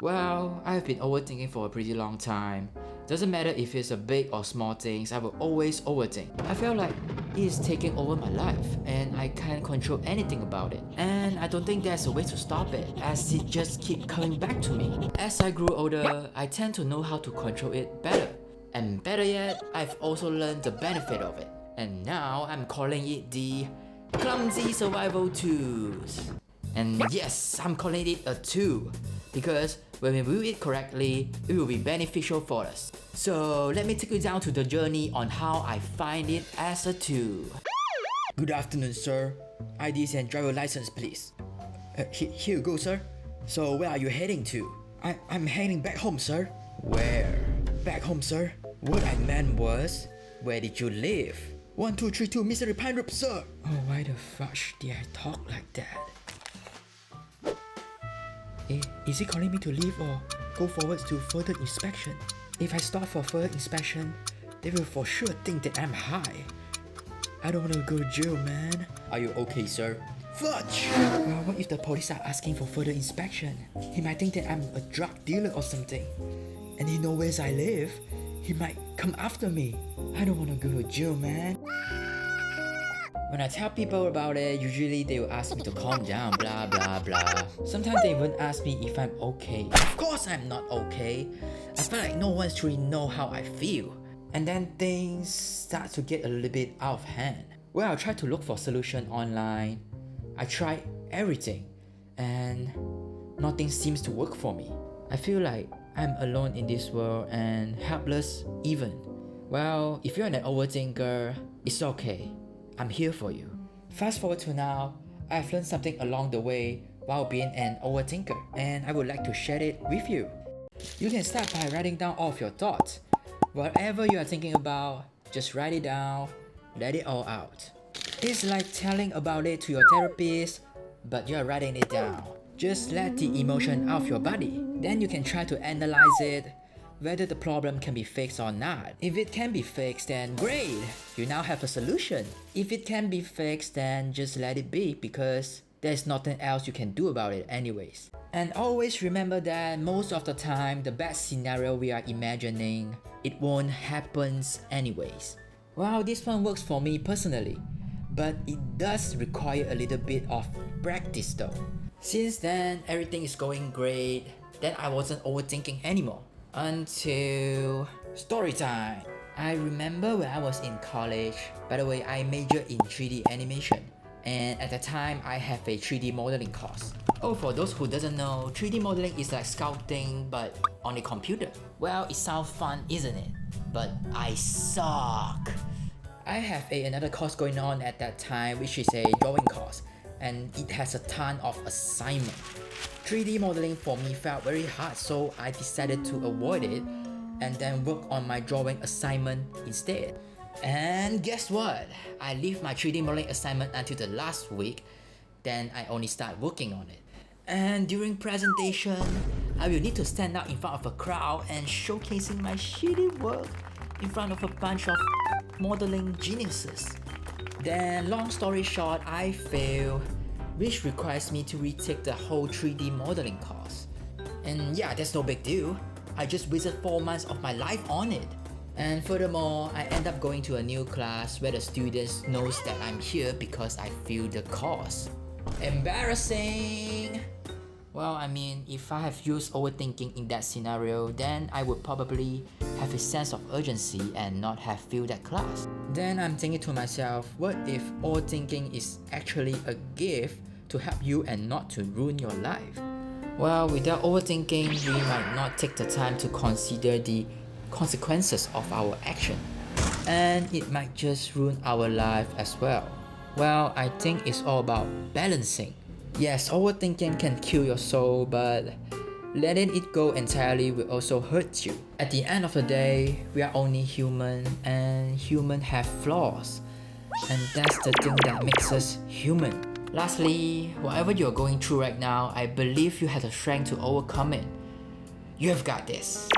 Well, I've been overthinking for a pretty long time. Doesn't matter if it's a big or small things, I will always overthink. I feel like it is taking over my life and I can't control anything about it. And I don't think there's a way to stop it as it just keeps coming back to me. As I grew older, I tend to know how to control it better. And better yet, I've also learned the benefit of it. And now I'm calling it the clumsy survival tools. And yes, I'm calling it a tool because when we do it correctly, it will be beneficial for us. So let me take you down to the journey on how I find it as a tool. Good afternoon, sir. IDs and driver license, please. Here you go, sir. So where are you heading to? I'm heading back home, sir. Where? Back home, sir. What I meant was, where did you live? 1232 Misery Pine Road, sir. Oh, why the fudge did I talk like that? Is he calling me to leave or go forward to further inspection? If I stop for further inspection, they will for sure think that I'm high. I don't want to go to jail, man. Are you okay, sir? Fudge! Well, what if the police are asking for further inspection? He might think that I'm a drug dealer or something. And he knows where I live. He might come after me. I don't want to go to jail, man. When I tell people about it, usually they will ask me to calm down, blah blah blah. Sometimes they even ask me if I'm okay. Of course I'm not okay. I feel like no one truly knows how I feel. And then things start to get a little bit out of hand. Well, I try to look for solution online. I try everything and nothing seems to work for me. I feel like I'm alone in this world and helpless even. Well, if you're an overthinker, it's okay. I'm here for you. Fast forward to now, I've learned something along the way while being an overthinker, and I would like to share it with you. You can start by writing down all of your thoughts. Whatever you are thinking about, just write it down, let it all out. It's like telling about it to your therapist, but you're writing it down. Just let the emotion out of your body. Then you can try to analyze it, whether the problem can be fixed or not. If it can be fixed, then great! You now have a solution. If it can be fixed, then just let it be because there's nothing else you can do about it anyways. And always remember that most of the time, the best scenario we are imagining, it won't happen anyways. Well, this one works for me personally, but it does require a little bit of practice though. Since then, everything is going great, then I wasn't overthinking anymore. Until story time. I remember when I was in college. By the way, I majored in 3D animation, and at the time I have a 3D modeling course. Oh, for those who doesn't know, 3D modeling is like sculpting but on a computer. Well, it sounds fun, isn't it? But I suck. I have another course going on at that time, which is a drawing course, and it has a ton of assignment. 3D modeling for me felt very hard, so I decided to avoid it and then work on my drawing assignment instead. And guess what? I leave my 3D modeling assignment until the last week, then I only start working on it. And during presentation, I will need to stand out in front of a crowd and showcasing my shitty work in front of a bunch of modeling geniuses. Then long story short, I failed, which requires me to retake the whole 3D modeling course. And yeah, that's no big deal. I just wasted 4 months of my life on it. And furthermore, I end up going to a new class where the students knows that I'm here because I failed the course. Embarrassing! Well, I mean, if I have used overthinking in that scenario, then I would probably have a sense of urgency and not have failed that class. Then I'm thinking to myself, what if overthinking is actually a gift to help you and not to ruin your life? Well, without overthinking, we might not take the time to consider the consequences of our action. And it might just ruin our life as well. Well, I think it's all about balancing. Yes, overthinking can kill your soul, but letting it go entirely will also hurt you. At the end of the day, we are only human, and humans have flaws. And that's the thing that makes us human. Lastly, whatever you're going through right now, I believe you have the strength to overcome it. You have got this.